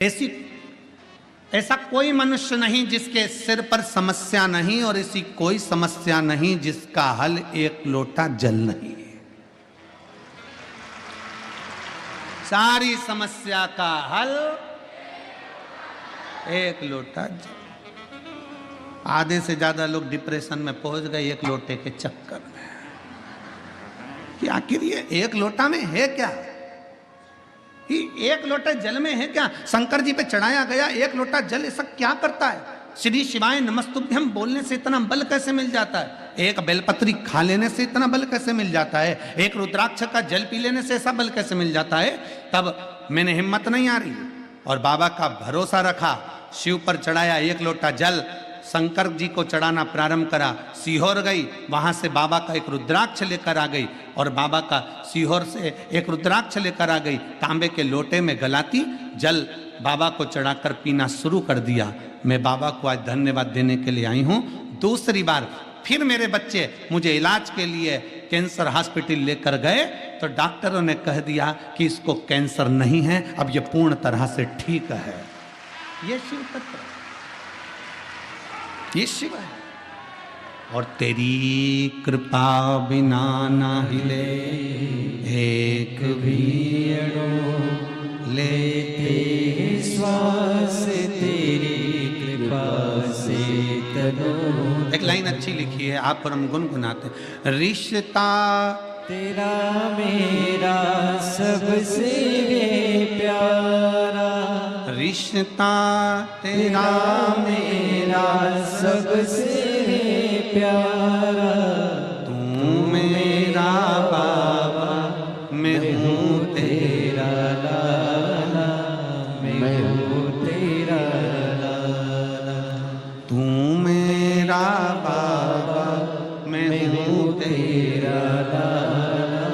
ऐसी ऐसा कोई मनुष्य नहीं जिसके सिर पर समस्या नहीं, और ऐसी कोई समस्या नहीं जिसका हल एक लोटा जल नहीं है। सारी समस्या का हल एक लोटा जल। आधे से ज्यादा लोग डिप्रेशन में पहुंच गए एक लोटे के चक्कर में कि आखिर ये एक लोटा में है क्या, एक लोटा जल में है क्या। शंकर जी पे चढ़ाया गया एक लोटा जल ऐसा क्या करता है। श्री शिवाय नमस्तुभ्यम बोलने से इतना बल कैसे मिल जाता है, एक बेलपत्री खा लेने से इतना बल कैसे मिल जाता है, एक रुद्राक्ष का जल पी लेने से ऐसा बल कैसे मिल जाता है। तब मैंने हिम्मत नहीं आ रही और बाबा का भरोसा रखा, शिव पर चढ़ाया एक लोटा जल, शंकर जी को चढ़ाना प्रारंभ करा, सीहोर गई, वहां से बाबा का एक रुद्राक्ष लेकर आ गई और बाबा का सीहोर से एक रुद्राक्ष लेकर आ गई, तांबे के लोटे में गलाती जल बाबा को चढ़ाकर पीना शुरू कर दिया। मैं बाबा को आज धन्यवाद देने के लिए आई हूं। दूसरी बार फिर मेरे बच्चे मुझे इलाज के लिए कैंसर हॉस्पिटल लेकर गए तो डॉक्टरों ने कह दिया कि इसको कैंसर नहीं है, अब ये पूर्ण तरह से ठीक है। ये शिव तत्व, ये शिव है। और तेरी कृपा बिना ना हिले एक भी अणु, लेते श्वास तेरी कृपा से तनो। एक लाइन अच्छी लिखी है, आप पर हम गुनगुनाते। रिश्ता तेरा मेरा सबसे प्यारा, रिश्ता तेरा मेरा सबसे प्यारा, तू मेरा बाबा मैं हूँ तेरा लाला, मैं हूँ तेरा लाला। तू मेरा बाबा मैं हूँ तेरा लाला,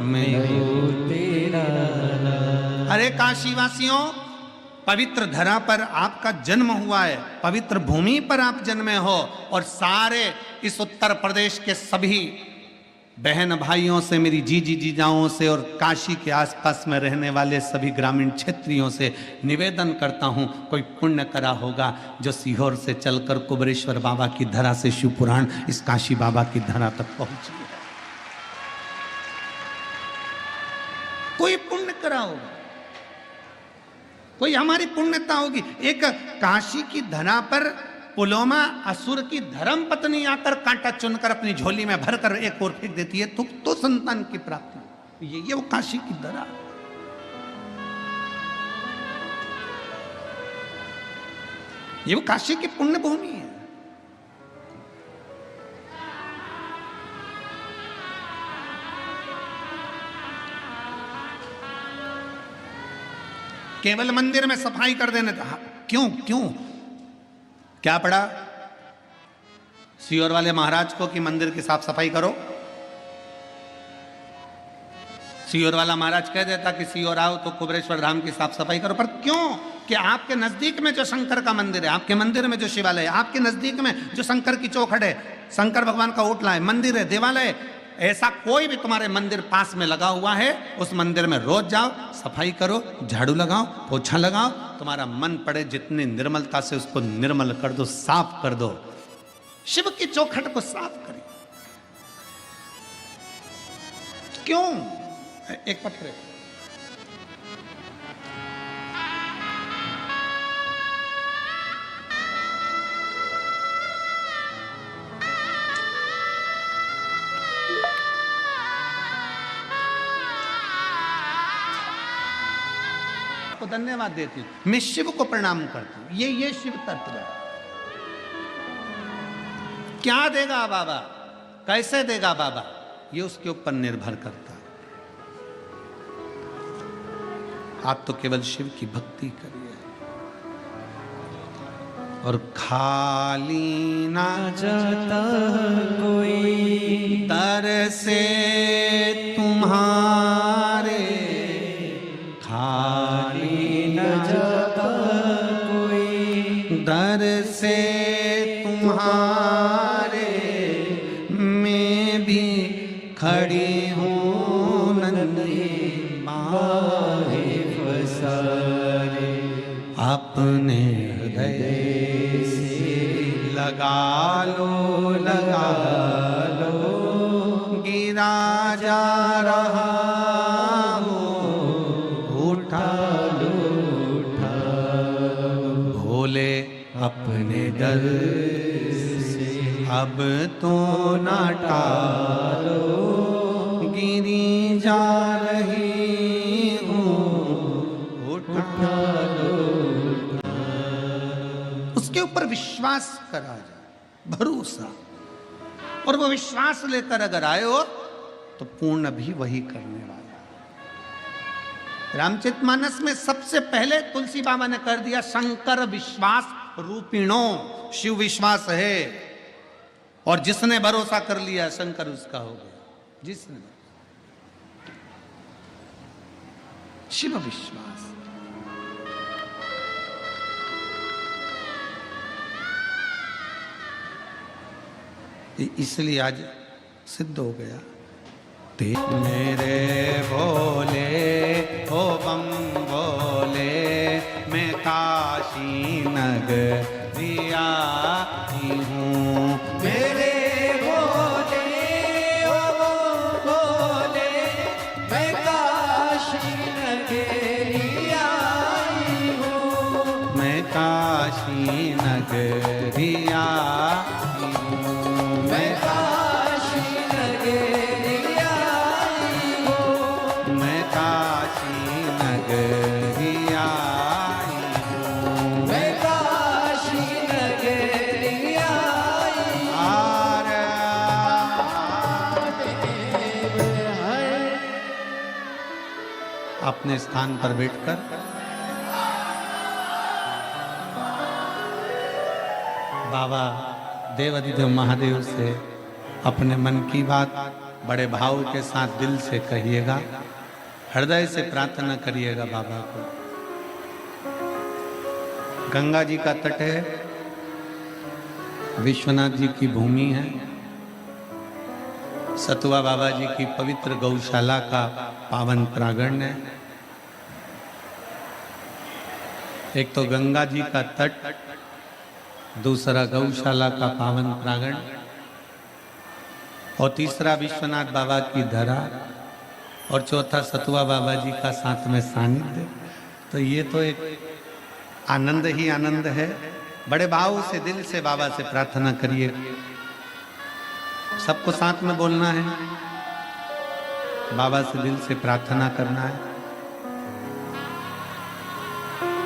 मैं हूँ तेरा लाला। अरे काशीवासियों, पवित्र धरा पर आपका जन्म हुआ है, पवित्र भूमि पर आप जन्मे हो, और सारे इस उत्तर प्रदेश के सभी बहन भाइयों से, मेरी जीजी जीजाओं से और काशी के आसपास में रहने वाले सभी ग्रामीण क्षेत्रियों से निवेदन करता हूं, कोई पुण्य करा होगा जो सीहोर से चलकर कुबेरेश्वर बाबा की धरा से शिवपुराण इस काशी बाबा की धरा तक पहुंची है। कोई पुण्य करा होगा, कोई हमारी पुण्यता होगी। एक काशी की धरा पर पुलोमा असुर की धर्म पत्नी आकर कांटा चुनकर अपनी झोली में भरकर एक और फेंक देती है, तो संतान की प्राप्ति। ये वो काशी की धरा, ये वो काशी की पुण्य भूमि है। केवल मंदिर में सफाई कर देने था, क्यों क्यों क्या पड़ा सीहोर वाले महाराज को कि मंदिर की साफ सफाई करो। सीहोर वाला महाराज कह देता कि सीहोर आओ तो कुबेरेश्वर धाम की साफ सफाई करो, पर क्यों कि आपके नजदीक में जो शंकर का मंदिर है, आपके मंदिर में जो शिवालय है, आपके नजदीक में जो शंकर की चौखट है, शंकर भगवान का ओटला है, मंदिर है, देवालय, ऐसा कोई भी तुम्हारे मंदिर पास में लगा हुआ है, उस मंदिर में रोज जाओ, सफाई करो, झाड़ू लगाओ, पोछा लगाओ, तुम्हारा मन पड़े जितनी निर्मलता से उसको निर्मल कर दो, साफ कर दो। शिव की चौखट को साफ करिए। क्यों? एक पत्र है, धन्यवाद देती हूं, मैं शिव को प्रणाम करती हूं। ये शिव तत्व है। क्या देगा बाबा, कैसे देगा बाबा, ये उसके ऊपर निर्भर करता है। आप तो केवल शिव की भक्ति करिए और खाली ना जाता कोई दर से तुम्हारे, खाली न जाता कोई दर से तुम्हारे, मैं भी खड़ी हूँ नंदी बाहे फसारे। अपने हृदय से लगा लो गिरा जा रहा उठा भोले अपने दर से अब तो ना टालो गिरी जा रही हूँ उठा लो। उसके ऊपर विश्वास करा जाए, भरोसा, और वो विश्वास लेकर अगर आए हो तो पूर्ण भी वही करने वाला। रामचरितमानस में सबसे पहले तुलसी बाबा ने कर दिया शंकर विश्वास रूपिणो, शिव विश्वास है और जिसने भरोसा कर लिया शंकर उसका हो गया। जिसने शिव विश्वास, इसलिए आज सिद्ध हो गया। मेरे भोले ओ बम भोले मैं काशी नगरिया हूँ। मेरे भोले ओ बम भोले मैं काशी नगरिया हूँ। मैं काशी नगरिया अपने स्थान पर बैठकर बाबा देवाधिदेव महादेव से अपने मन की बात बड़े भाव के साथ दिल से कहिएगा, हृदय से प्रार्थना करिएगा बाबा को। गंगा जी का तट है, विश्वनाथ जी की भूमि है, सतुआ बाबा जी की पवित्र गौशाला का पावन प्रांगण है। एक तो गंगा जी का तट, दूसरा गौशाला का पावन प्रांगण और तीसरा विश्वनाथ बाबा की धरा और चौथा सतुआ बाबा जी का साथ में सानिध्य। तो ये तो एक आनंद ही आनंद है। बड़े भाव से दिल से बाबा से प्रार्थना करिए, सबको साथ में बोलना है, बाबा से दिल से प्रार्थना करना है।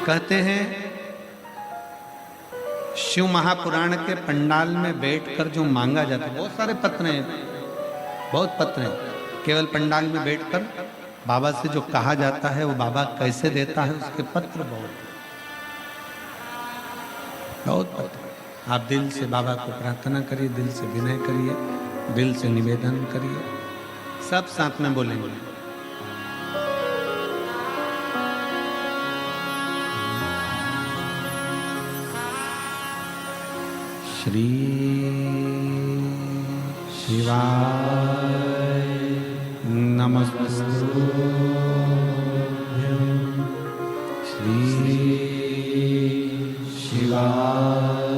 कहते हैं शिव महापुराण के पंडाल में बैठकर जो मांगा जाता है, बहुत सारे पत्र हैं, बहुत पत्र हैं, केवल पंडाल में बैठकर बाबा से जो कहा जाता है वो बाबा कैसे देता है उसके पत्र बहुत पत्र। आप दिल से बाबा को प्रार्थना करिए, दिल से विनय करिए, दिल से निवेदन करिए, सब साथ में बोलेंगे। श्री शिवाय नमस्तुभ्यं। श्री शिवाय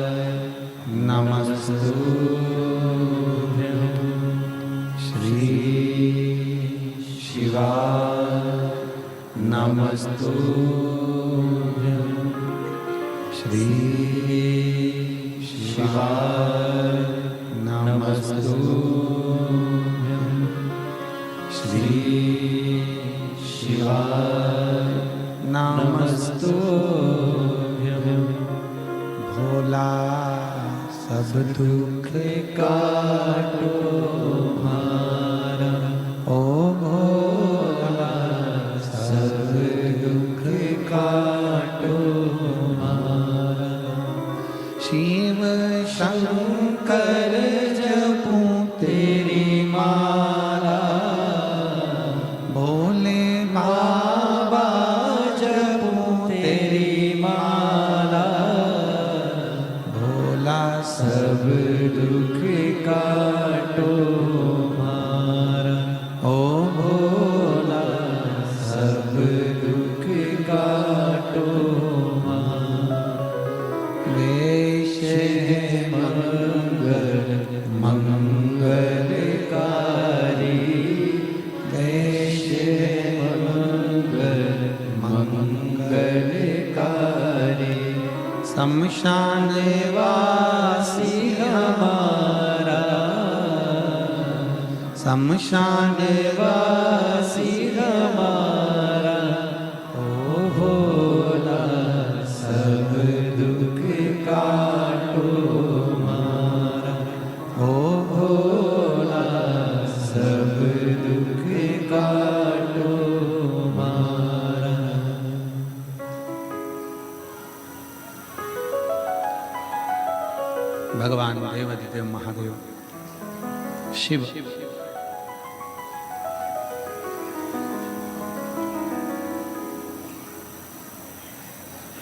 नमस्तुभ्यं। श्री शिवाय नमस्तुभ्यं। श्री शिवाय नमस्तुभ्यं। श्री शिवाय नमस्तुभ्यं। भोला सब दुख काटो हमारा, ओ भोला सब दुख काटो हमारा। शिव शंकर जपूं तेरी माला, भोले बाबा जपूं तेरी माला। भोला सब दुख काटो हमारा, ओ भोला सब दुख काटो हमारा। पुकारे, शमशान वासी हमारा, शमशान वासी हमारा, ओ भोला सब दुख काटो मारा, ओ भोला सब दुख काटो मारा। भगवान देवाधिदेव महादेव शिव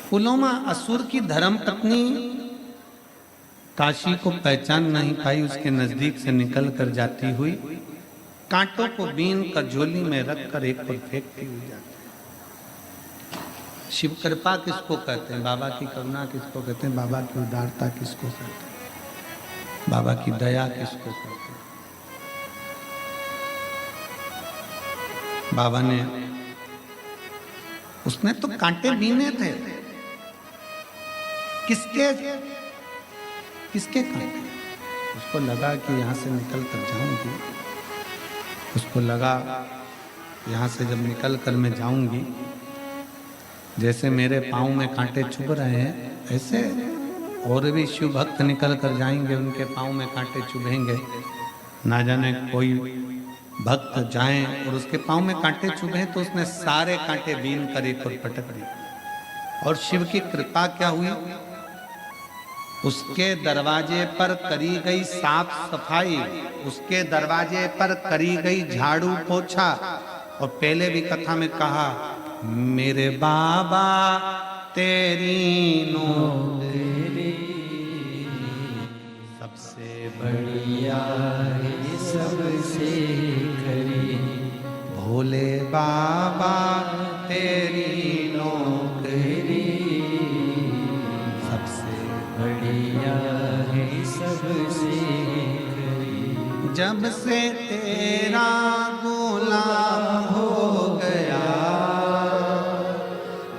पुलोमा असुर की धर्म पत्नी काशी को पहचान नहीं पाई, उसके नजदीक से निकल कर जाती हुई कांटों को बीन कर झोली में रखकर एक पर फेंकती हुई जाती है। शिव कृपा किसको कहते हैं? बाबा की करुणा किसको कहते हैं? बाबा की उदारता किसको कहते हैं? बाबा की दया किसको कहते हैं? बाबा ने, उसने तो कांटे बीने थे, किसके किसके कांटे? उसको लगा कि यहाँ से निकल कर जाऊंगी, उसको लगा यहाँ से जब निकल कर मैं जाऊंगी, जैसे मेरे पाँव में कांटे चुभ रहे हैं, ऐसे और भी शिव भक्त निकल कर जाएंगे, उनके पाँव में कांटे चुभेंगे। ना जाने कोई भक्त जाए और उसके पाँव में कांटे चुभे, तो उसने सारे कांटे बीन कर एक और पटक दिए। और शिव की कृपा क्या हुई? उसके दरवाजे पर करी गई साफ सफाई, उसके दरवाजे पर करी गई झाड़ू पोछा। और पहले भी कथा में कहा, मेरे बाबा तेरी नौकरी सबसे बढ़िया है सबसे खरी, भोले बाबा तेरी नौकरी सबसे बढ़िया है सबसे खरी। जब से तेरा गुलाम हो गया,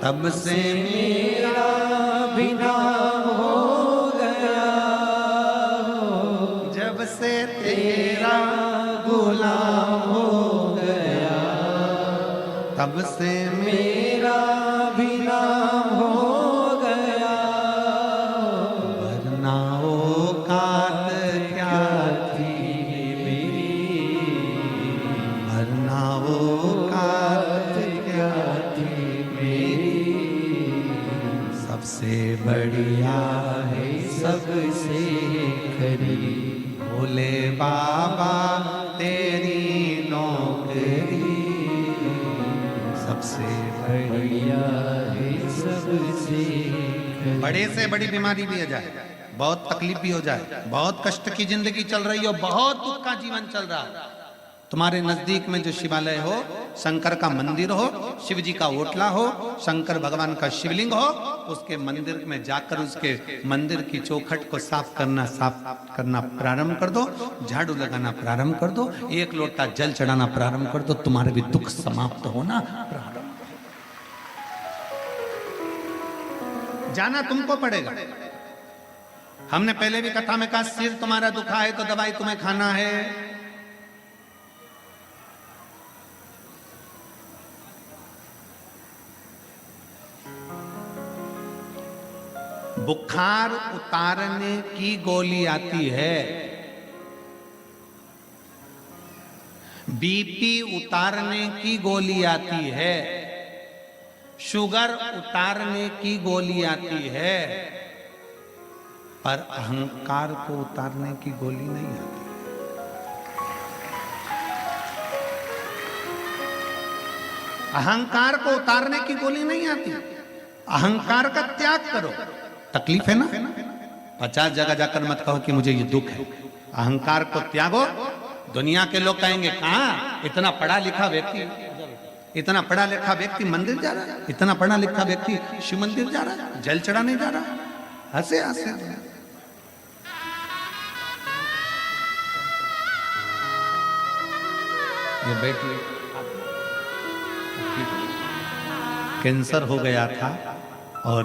तब से मेरा भी नाम हो गया, जब से तेरा गुलाम हो गया, तब से मेरा भी नाम हो गया। वरना औकात क्या थी मेरी, वरना औकात क्या थी मेरी, सबसे बढ़िया है सबसे खरी। भोले बाबा तेरी नौकरी सबसे बढ़िया है सबसे खरी। बड़े से बड़ी बीमारी भी हो जाए, बहुत तकलीफ भी हो जाए, बहुत कष्ट की जिंदगी चल रही हो, बहुत दुख का जीवन चल रहा है, तुम्हारे नजदीक में जो शिवालय हो, शंकर का मंदिर हो, शिव जी का ओटला हो, शंकर भगवान का शिवलिंग हो, उसके मंदिर में जाकर उसके मंदिर की चौखट को साफ करना प्रारंभ कर दो, झाड़ू लगाना प्रारंभ कर दो, एक लोटा जल चढ़ाना प्रारंभ कर दो, तुम्हारे भी दुख समाप्त होना प्रारंभ। जाना तुमको पड़ेगा। हमने पहले भी कथा में कहा, सिर तुम्हारा दुखा है तो दवाई तुम्हें खाना है, बुखार उतारने की गोली आती है, बीपी उतारने की गोली आती है, शुगर उतारने की गोली आती है, पर अहंकार को उतारने की गोली नहीं आती। अहंकार को उतारने की गोली नहीं आती। अहंकार का त्याग करो। तकलीफ है ना, 50 जगह जाकर मत कहो कि मुझे ये दुख है। अहंकार को त्यागो। दुनिया के लोग कहेंगे, कहाँ इतना पढ़ा लिखा व्यक्ति, इतना पढ़ा लिखा व्यक्ति मंदिर जा रहा है, इतना पढ़ा लिखा व्यक्ति शिव मंदिर जा रहा है, जल चढ़ाने जा रहा है। हंसे हंसे ये बेटी कैंसर हो गया था और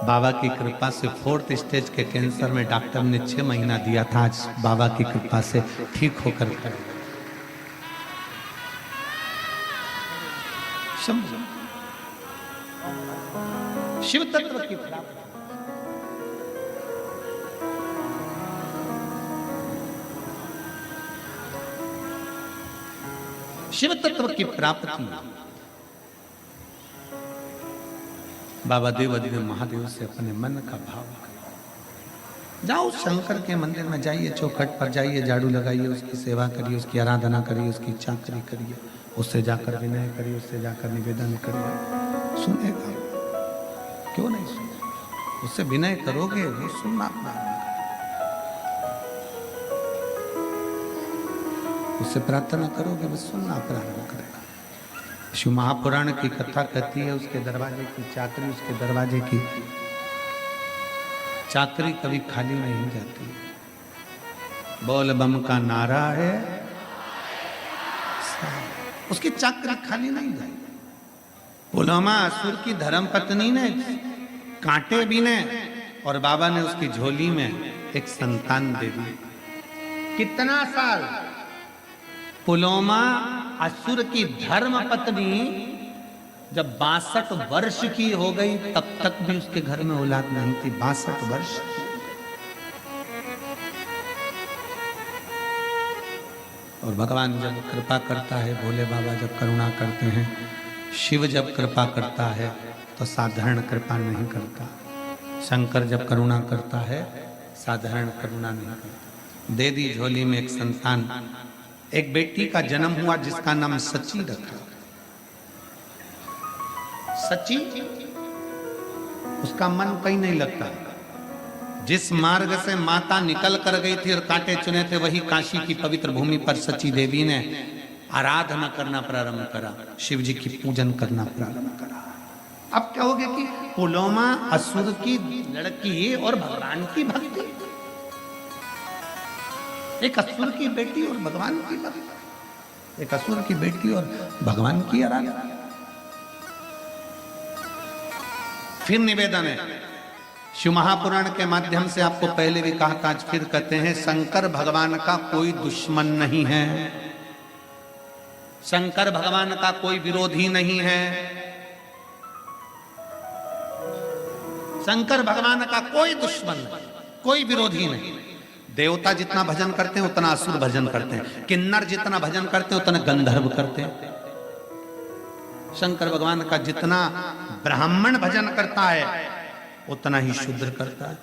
बाबा की कृपा से 4th स्टेज के कैंसर में डॉक्टर ने 6 महीना दिया था, आज बाबा की कृपा से ठीक होकर खड़े। शिव तत्व की प्राप्ति, शिव तत्व की प्राप्ति बाबा देवादिदेव महादेव से अपने मन का भाव करो। जाओ शंकर के मंदिर में जाइए, चौखट पर जाइए, झाड़ू लगाइए, उसकी सेवा करिए, उसकी आराधना करिए, उसकी चाकरी करिए, उससे जाकर विनय करिए, उससे जाकर निवेदन करिए। सुनेगा, क्यों नहीं सुनेगा? उससे विनय करोगे वो सुनना प्रारंभ करेगा, उससे प्रार्थना करोगे वो सुनना प्रारंभ करेगा। शिव महापुराण की कथा कहती है उसके दरवाजे की चाकरी, उसके दरवाजे की चाकरी कभी खाली नहीं जाती। बोल बम का नारा है, उसकी चाकरी खाली नहीं जाएगी। पुलवामा असुर की धर्म पत्नी ने कांटे बीने और बाबा ने उसकी झोली में एक संतान दे दी। कितना साल? पुलवामा असुर की धर्म पत्नी जब 62 वर्ष की हो गई तब तक भी उसके घर में औलाद नहीं थी। 62 वर्ष। और भगवान जब कृपा करता है, भोले बाबा जब करुणा करते हैं, शिव जब कृपा करता है तो साधारण कृपा नहीं करता। शंकर जब करुणा करता है साधारण करुणा नहीं करता। दे दी झोली में एक संतान, एक बेटी का जन्म हुआ जिसका नाम सची रखा। सची, उसका मन कहीं नहीं लगता। जिस मार्ग से माता निकल कर गई थी और कांटे चुने थे, वही काशी की पवित्र भूमि पर सची देवी ने आराधना करना प्रारंभ करा, शिव जी की पूजन करना प्रारंभ करा। अब क्या हो गया कि पुलवामा असुर की लड़की और भगवान की भक्ति, एक असुर की बेटी और भगवान की भक्ति, एक असुर की बेटी और भगवान की आराधना। फिर निवेदन है, शिव महापुराण के माध्यम से आपको पहले भी कहा था, आज फिर कहते हैं, शंकर भगवान का कोई दुश्मन नहीं है, शंकर भगवान का कोई विरोधी नहीं है, शंकर भगवान का कोई दुश्मन, कोई विरोधी नहीं। देवता जितना भजन करते हैं उतना असुर भजन करते हैं, किन्नर जितना भजन करते हैं उतना गंधर्व करते हैं। शंकर भगवान का जितना ब्राह्मण भजन करता है उतना ही शूद्र करता है।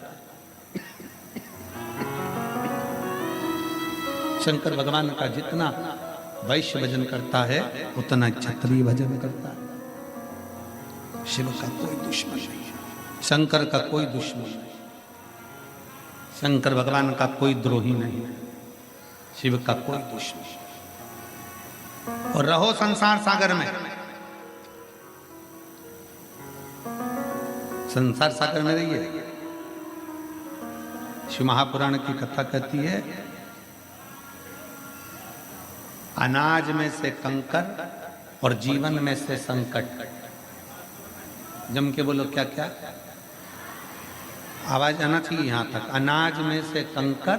शंकर भगवान का जितना वैश्य भजन करता है उतना क्षत्रिय भजन करता है। शिव का कोई दुश्मन नहीं है, शंकर का कोई दुश्मन नहीं, शंकर भगवान का कोई द्रोही नहीं है, शिव का कोई दुश्मन। और रहो संसार सागर में, संसार सागर में रहिए। शिव महापुराण की कथा कहती है, अनाज में से कंकर और जीवन में से संकट। जम के बोलो क्या क्या, आवाज आना चाहिए यहां तक। अनाज में से कंकर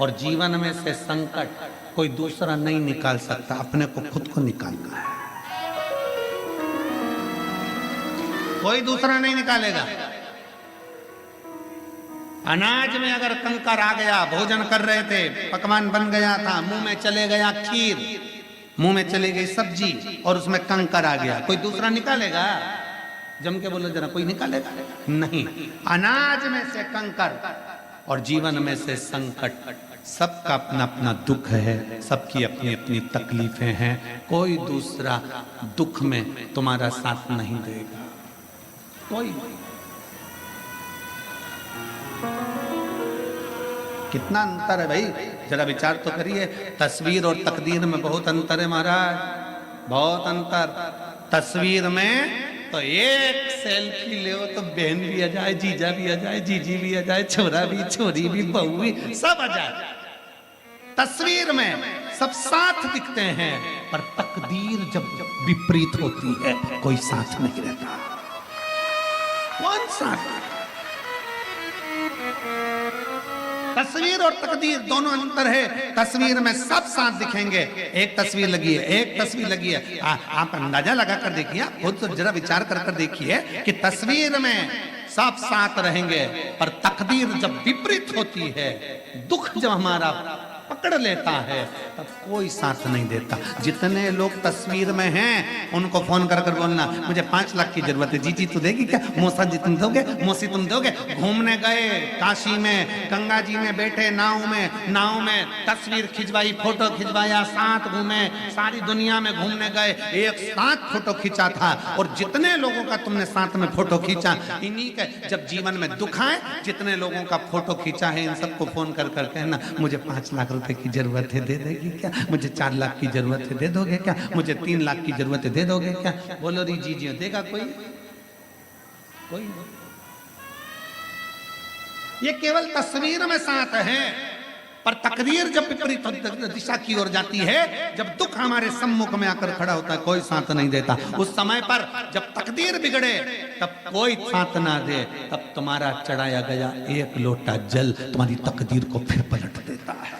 और जीवन में से संकट कोई दूसरा नहीं निकाल सकता, अपने को खुद को निकालना है, कोई दूसरा नहीं निकालेगा। अनाज में अगर कंकर आ गया, भोजन कर रहे थे, पकवान बन गया था, मुंह में चले गया खीर, मुंह में चली गई सब्जी और उसमें कंकर आ गया, कोई दूसरा निकालेगा? जम के बोलो जरा, कोई निकालेगा नहीं। अनाज में से कंकर और जीवन में से संकट, सबका अपना अपना दुख है, सबकी अपनी अपनी तकलीफें हैं, कोई दूसरा दुख में तुम्हारा साथ नहीं देगा, कोई। कितना अंतर है भाई, जरा विचार तो करिए। तस्वीर और तकदीर में बहुत अंतर है महाराज, बहुत अंतर। तस्वीर में तो एक सेल्फी ले तो बहन भी आ जाए, जीजा भी आ जाए, जीजी भी आ जाए, छोरा भी, छोरी भी, बहू भी, सब आ जाए। तस्वीर में सब साथ दिखते हैं, पर तकदीर जब विपरीत होती है कोई साथ नहीं रहता। कौन साथ? तस्वीर और तकदीर दोनों अंतर है। तस्वीर में सब साथ दिखेंगे। एक तस्वीर लगी है, एक तस्वीर लगी है। आप अंदाजा लगा कर देखिए, खुद तो जरा विचार कर कर देखिए कि तस्वीर में सब साथ रहेंगे, पर तकदीर जब विपरीत होती है, दुख जब हमारा पकड़ लेता है, तब कोई साथ नहीं देता। जितने लोग तस्वीर में हैं उनको फोन कर कर बोलना मुझे 5 लाख की जरूरत है। जी तू देगी क्या? मौसा जी तुम दोगे? मौसी तुम दोगे? घूमने गए काशी में, गंगा जी में बैठे नाव में तस्वीर खिंचवाई, फोटो खिंचवाया, साथ घूमे, सारी दुनिया में घूमने गए, एक साथ फोटो खींचा था। और जितने लोगों का तुमने साथ में फोटो खींचा, इन्हीं के जब जीवन में दुख आए, जितने लोगों का फोटो खींचा है, इन सबको फोन कर कर कहना मुझे 5 लाख रुपए की जरूरत है, दे देगी क्या? मुझे 4 लाख की जरूरत है, दे दोगे क्या? मुझे 3 लाख की जरूरत है, दे दोगे क्या? बोलो री जी देगा कोई? कोई नहीं। ये केवल तस्वीर में साथ है, पर तकदीर जब विपरीत दिशा की ओर जाती है, जब दुख हमारे सम्मुख में आकर खड़ा होता है, कोई साथ नहीं देता। उस समय पर जब तकदीर बिगड़े, तब कोई साथ ना दे, तब तुम्हारा चढ़ाया गया एक लोटा जल तुम्हारी तकदीर को फिर पलट देता है,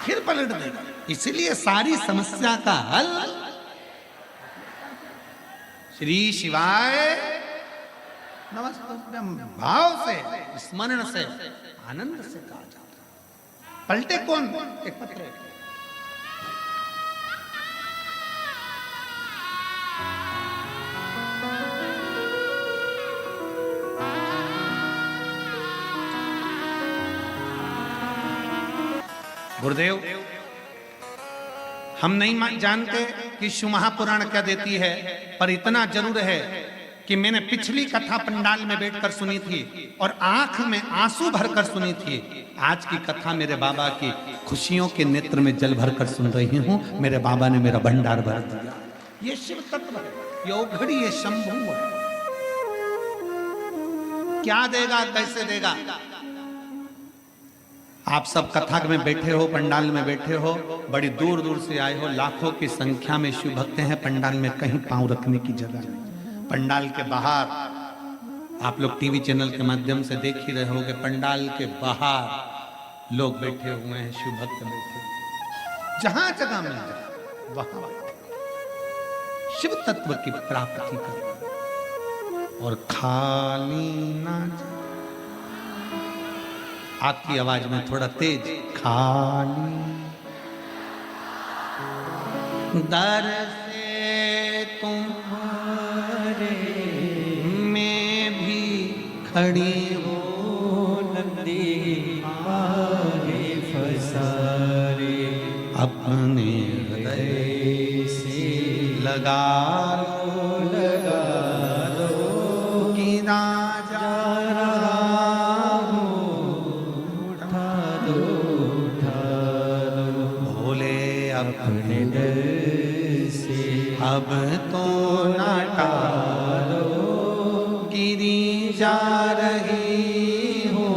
फिर पलट देगा। इसलिए सारी समस्या का हल श्री शिवाय नमस्तुभ्यं भाव से, स्मरण से, आनंद से कहा जाता। पलटे कौन? एक पत्र है। गुरुदेव, हम नहीं जानते कि शिव महापुराण क्या देती है, पर इतना जरूर है कि मैंने पिछली कथा पंडाल में बैठकर सुनी थी और आंख में आंसू भरकर सुनी थी। आज की कथा मेरे बाबा की खुशियों के नेत्र में जल भरकर सुन रही हूं। मेरे बाबा ने मेरा भंडार भर दिया। ये शिव तत्व है, ये औघड़ी, ये शंभु है। क्या देगा, कैसे देगा? आप सब कथा में बैठे हो, पंडाल में बैठे हो, बड़ी दूर दूर से आए हो, लाखों की संख्या में शिव भक्त हैं। पंडाल में कहीं पांव रखने की जगह नहीं। पंडाल के बाहर आप लोग टीवी चैनल के माध्यम से देख ही रहे होंगे, पंडाल के बाहर लोग बैठे हुए हैं, शिव भक्त बैठे हुए, जहां जगह मिल जाए वहां शिव तत्व की प्राप्ति कर और खाली ना जाए। आपकी आवाज में थोड़ा तेज, खाली दर से तुम्हारे में भी खड़ी हो नंदी आगे फसारे, अपने हृदय से लगा लो कि ना जा रहा हूँ, उठा दो भोले अपने दर से, अब तो ना टालो गिरी जा रही हो,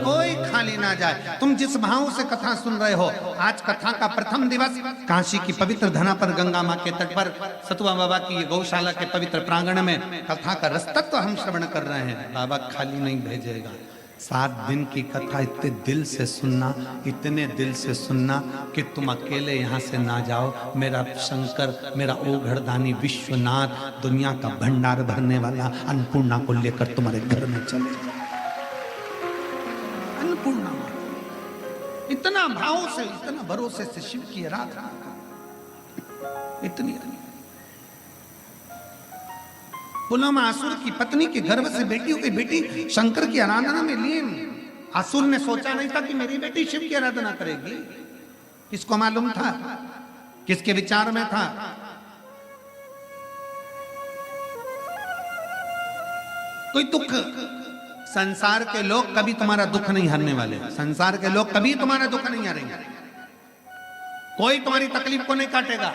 कोई खाली ना जाए। तुम जिस भाव से कथा सुन रहे हो, आज कथा का प्रथम दिवस काशी की पवित्र धनापर गंगा मां के तट पर सतुआ बाबा की गौशाला के पवित्र प्रांगण में कथा का रसतत्व हम श्रवण कर रहे हैं। बाबा खाली नहीं भेजेगा। 7 दिन की कथा इतने दिल से सुनना, इतने दिल से सुनना कि तुम अकेले यहाँ से ना जाओ। मेरा शंकर, मेरा ओघड़दानी विश्वनाथ, दुनिया का भंडार भरने वाला अन्नपूर्णा को लेकर तुम्हारे घर में चले जाओ। अन्नपूर्णा इतना भाव से, इतना भरोसे से शिव की आराधना, इतनी पुलमासुर की पत्नी के गर्भ से बेटी हो गई। बेटी शंकर की आराधना में लीन। असुर ने सोचा नहीं था कि मेरी बेटी शिव की आराधना करेगी। किसको मालूम था? किसके विचार में था? कोई दुख, संसार के लोग कभी तुम्हारा दुख नहीं हरने वाले। संसार के लोग कभी तुम्हारा दुख नहीं हरेंगे। कोई तुम्हारी तकलीफ को नहीं काटेगा।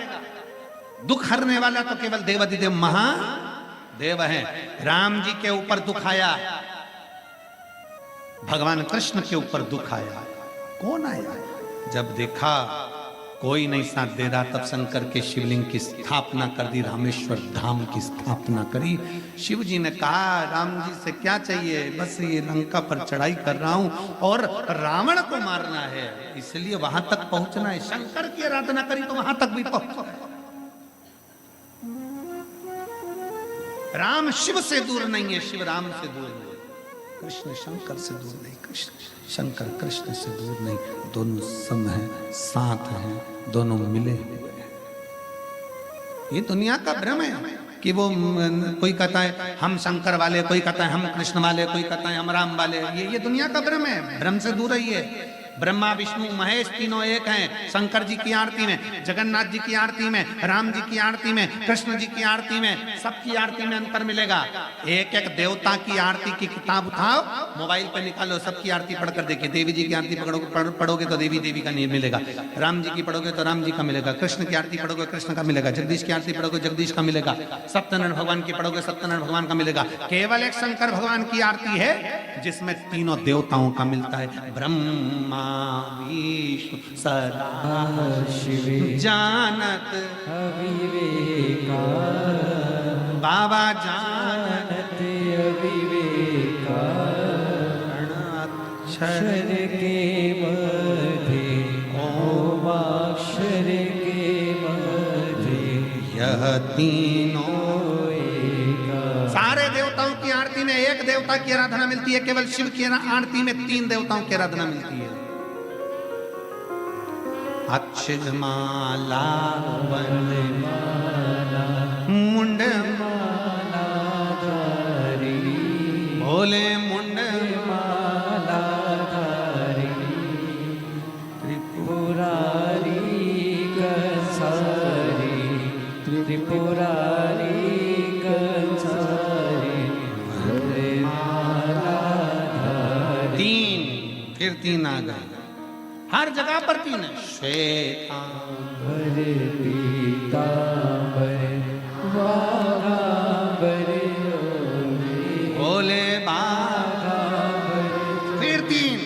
दुख हरने वाला तो केवल देवाधिदेव महादेव है। राम जी के ऊपर दुख आया, भगवान कृष्ण के ऊपर दुख आया। कौन आया? जब देखा कोई नहीं साथ दे रहा, तब शंकर के शिवलिंग की स्थापना कर दी, रामेश्वर धाम की स्थापना करी। शिव जी ने कहा राम जी से क्या चाहिए, बस ये लंका पर चढ़ाई कर रहा हूं और रावण को मारना है, इसलिए वहां तक पहुंचना है। शंकर की आराधना करी तो वहां तक भी पहुंच। राम शिव से दूर नहीं है, शिव राम से दूर नहीं, कृष्ण शंकर से दूर नहीं, कृष्ण शंकर कृष्ण से दूर नहीं, दोनों सम हैं, साथ हैं, दोनों मिले हुए हैं। ये दुनिया का भ्रम है कि वो कोई कहता है हम शंकर वाले, कोई कहता है हम कृष्ण वाले, कोई कहता है हम राम वाले। ये दुनिया का भ्रम है, भ्रम से दूर रहिए। ब्रह्मा विष्णु महेश तीनों एक हैं। शंकर जी की आरती में, जगन्नाथ जी की आरती में, राम जी की आरती में, कृष्ण जी की आरती में, सबकी आरती में अंतर मिलेगा। एक एक देवता की आरती की किताब उठाओ, मोबाइल पे निकालो, सबकी आरती पढ़कर देखिए। देवी जी की आरती पढ़ोगे तो देवी देवी का नहीं मिलेगा, राम जी की पढ़ोगे तो राम जी का मिलेगा, कृष्ण की आरती पढ़ोगे कृष्ण का मिलेगा, जगदीश की आरती पढ़ोगे जगदीश का मिलेगा, सत्यनारायण भगवान की पढ़ोगे सत्यनारायण भगवान का मिलेगा। केवल एक शंकर भगवान की आरती है जिसमें तीनों देवताओं का मिलता है। ब्रह्मा विष्णु सदा शिव जानत अविवेका बाबा जानत अविवेका अक्षर के मध्य ओमाक्षर के मध्य यह तीनों एका। सारे देवताओं की आरती में एक देवता की आराधना मिलती है, केवल शिव की आरती में तीन देवताओं की आराधना मिलती है। अक्षर माला वनमाला मुंड माला धारी भोले मुंड माला धारी त्रिपुरारी कंसारी त्रिपुरारी कंसारी भोले माला धारी। तीन, फिर तीन आ गए, हर जगह पर तीन है। श्वेतांबर पीतांबर वाघांबर भोले बाघांबर, फिर तीन।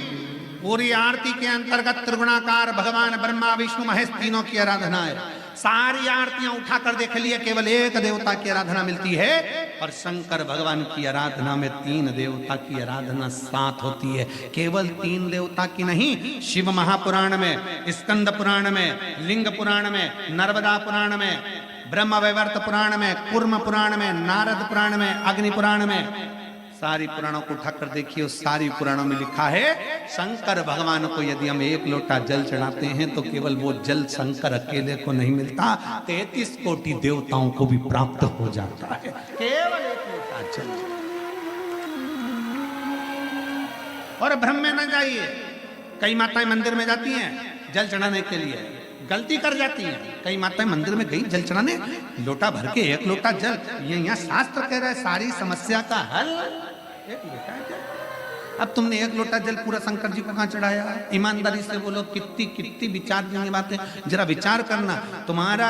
पूरी आरती के अंतर्गत त्रिगुणाकार भगवान ब्रह्मा विष्णु महेश तीनों की आराधना है। सारी आरतियां उठाकर देख लिए, केवल एक देवता की आराधना मिलती है। और शंकर भगवान की आराधना में तीन देवता की आराधना साथ होती है। केवल तीन देवता की नहीं, शिव महापुराण में, स्कंद पुराण में, लिंग पुराण में, नर्मदा पुराण में, ब्रह्म वैवर्त पुराण में, कूर्म पुराण में, नारद पुराण में, अग्नि पुराण में, सारी पुराणों को उठाकर देखिए, उस सारी पुराणों में लिखा है शंकर भगवान को यदि हम एक लोटा जल चढ़ाते हैं तो केवल वो जल शंकर अकेले को नहीं मिलता, 33 कोटि देवताओं को भी प्राप्त हो जाता है। केवल एक लोटा जल। और भ्रम में न जाइए। कई माताएं मंदिर में जाती हैं जल चढ़ाने के लिए, गलती कर जाती है। कई माताएं मंदिर में गई जल चढ़ाने, लोटा भर के एक लोटा जल, ये यहाँ शास्त्र कह रहा है सारी समस्या का हल एक लोटा जल। अब तुमने एक लोटा जल पूरा शंकर जी को कहाँ चढ़ाया? ईमानदारी से बोलो, कितनी कितनी विचार की बातें, जरा विचार करना। तुम्हारा,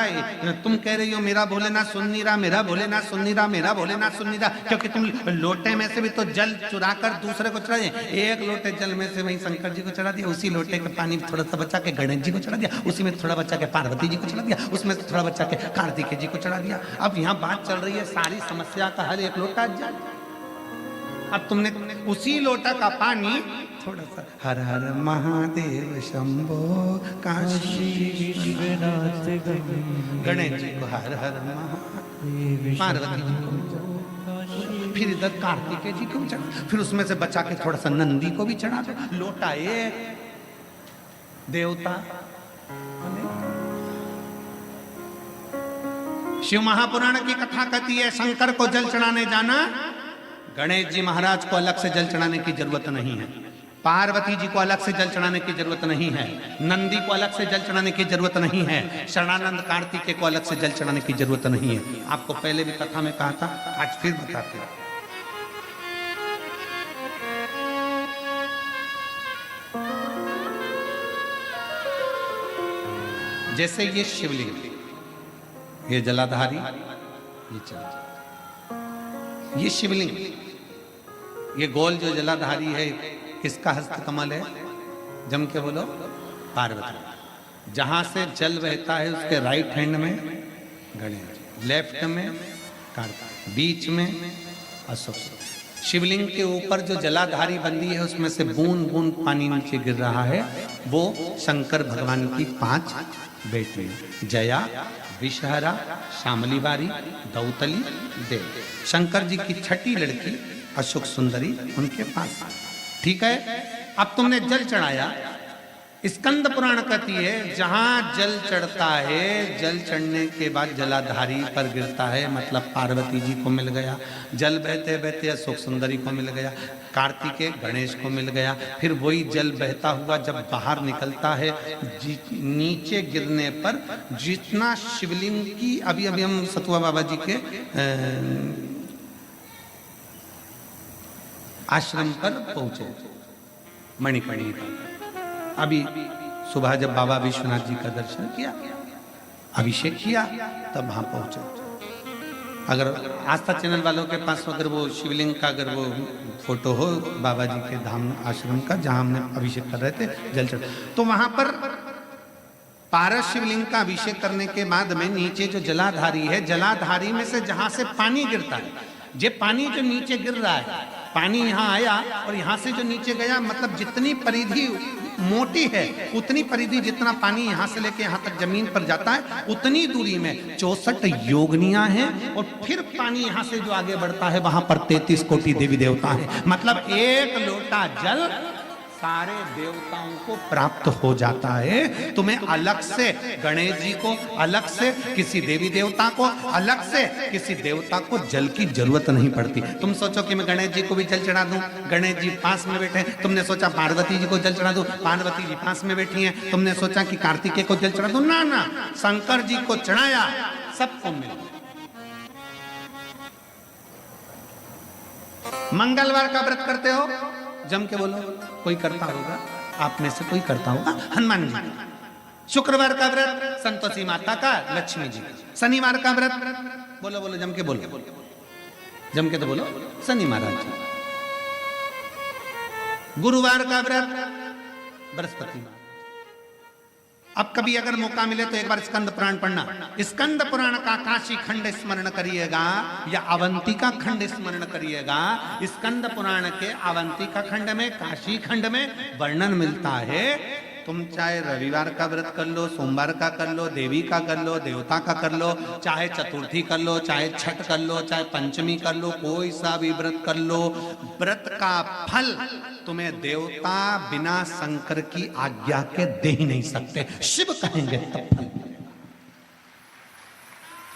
तुम कह रही हो मेरा भोलेनाथ सुन नहीं रहा, मेरा भोलेनाथ सुन नहीं रहा, मेरा भोलेनाथ सुन नहीं रहा, क्योंकि तुम लोटे में से भी तो जल चुरा कर दूसरे को चढ़ा दिया। एक लोटे जल में से वही शंकर जी को चढ़ा दिया, उसी लोटे के पानी थोड़ा सा बचा के गणेश जी को चढ़ा दिया, उसी में थोड़ा बचा के पार्वती जी को चढ़ा दिया, उसमें थोड़ा बचा के कार्तिकेय जी को चढ़ा दिया। अब यहाँ बात चल रही है सारी समस्या का हल एक लोटा जल। अब तुमने उसी लोटा का पानी थोड़ा सा हर हर महादेव शंभो काशी विश्वनाथ गणेश जी को हर हर महादेव, पार्वती जी को, फिर इधर कार्तिकेय जी को भी चढ़ा, फिर उसमें से बचा के थोड़ा सा नंदी को भी चढ़ा दो। लोटा एक, देवता। शिव महापुराण की कथा कहती है शंकर को जल चढ़ाने जाना, गणेश जी महाराज को अलग से जल चढ़ाने की जरूरत नहीं है, पार्वती जी को अलग से जल चढ़ाने की जरूरत नहीं है, नंदी को अलग से जल चढ़ाने की जरूरत नहीं है, शरणानंद कार्तिकेय को अलग से जल चढ़ाने की जरूरत नहीं है। आपको पहले भी कथा में कहा था, आज फिर बताते हैं। जैसे ये शिवलिंग, ये जलाधारी, ये चल, ये शिवलिंग, ये गोल जो जलाधारी है, किसका हस्त कमल है? जम के बोलो, पार्वती। जहां से जल बहता है उसके राइट हैंड में गणेश, लेफ्ट में कार्तिक, बीच में अशोक। शिवलिंग के ऊपर जो जलाधारी बंदी है उसमें से बूंद बूंद पानी नीचे गिर रहा है, वो शंकर भगवान की 5 बेटी, जया, विषहरा, शामली बारी, दौतली, देव। शंकर जी की छठी लड़की अशोक सुंदरी उनके पास। ठीक है, अब तुमने जल चढ़ाया। स्कंद पुराण कहती है जहां जल चढ़ता है, जल चढ़ने के बाद जलाधारी पर गिरता है, मतलब पार्वती जी को मिल गया। जल बहते बहते अशोक सुंदरी को मिल गया, कार्तिकेय गणेश को मिल गया। फिर वही जल बहता हुआ जब बाहर निकलता है, नीचे गिरने पर जितना शिवलिंग की, अभी अभी हम सतुआ बाबा जी के आश्रम पर पहुंचे, मणिकर्णी पर। अभी सुबह जब बाबा विश्वनाथ जी का दर्शन किया, अभिषेक किया, तब वहां पहुंचे। अगर आस्था चैनल वालों के पास अगर वो शिवलिंग का अगर वो फोटो हो बाबा जी के धाम आश्रम का जहां हमने अभिषेक कर रहे थे, जल चढ़, तो वहां पर पारस शिवलिंग का अभिषेक करने के बाद में नीचे जो जलाधारी है, जलाधारी में से जहां से पानी गिरता है, ये पानी जो नीचे गिर रहा है, पानी यहाँ आया और यहाँ से जो नीचे गया, मतलब जितनी परिधि मोटी है उतनी परिधि, जितना पानी यहाँ से लेके यहाँ तक जमीन पर जाता है उतनी दूरी में 64 योगनियां हैं, और फिर पानी यहाँ से जो आगे बढ़ता है वहां पर 33 कोटि देवी देवता हैं। मतलब एक लोटा जल सारे देवताओं को प्राप्त हो जाता है। तुम्हें अलग से गणेश जी को, अलग से किसी देवी देवता को, अलग से किसी देवता को जल की जरूरत नहीं पड़ती। तुम सोचो कि मैं गणेश जी को भी जल चढ़ा दूं, गणेश जी पास में बैठे। तुमने सोचा पार्वती जी को जल चढ़ा दूं, पार्वती जी पास में बैठी हैं। तुमने सोचा कि कार्तिकेय को जल चढ़ा दूं, ना ना, शंकर जी को चढ़ाया, सबको मिल। मंगलवार का व्रत करते हो, जम के बोलो, कोई करता होगा, आप में से कोई करता होगा, हनुमान जी का। शुक्रवार का व्रत संतोषी माता का, लक्ष्मी जी का। शनिवार का व्रत बोलो बोलो, जम के बोलो, जम के तो बोलो, शनि महाराज जी। गुरुवार का व्रत बृहस्पति महाराज। अब कभी अगर मौका मिले तो एक बार स्कंद पुराण पढ़ना। स्कंद पुराण का काशी खंड स्मरण करिएगा या अवंतिका खंड स्मरण करिएगा। स्कंद पुराण के अवंतिका खंड में, काशी खंड में वर्णन मिलता है। तुम चाहे रविवार का व्रत कर लो, सोमवार का कर लो, देवी का कर लो, देवता का कर लो, चाहे चतुर्थी कर लो, चाहे छठ कर लो, चाहे पंचमी कर लो, कोई सा भी व्रत कर लो, व्रत का फल तुम्हें देवता बिना शंकर की आज्ञा के दे ही नहीं सकते। शिव कहेंगे तब फल,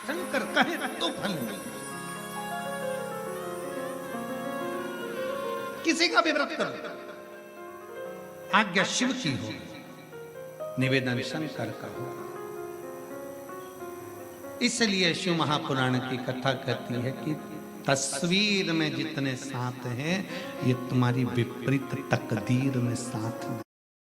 शंकर कहे तो फल मिले। किसी का भी व्रत करो, आज्ञा शिव की हो, निवेदन शंकर का हो। इसलिए शिव महापुराण की कथा कहती है कि तस्वीर में जितने साथ हैं, ये तुम्हारी विपरीत तकदीर में साथ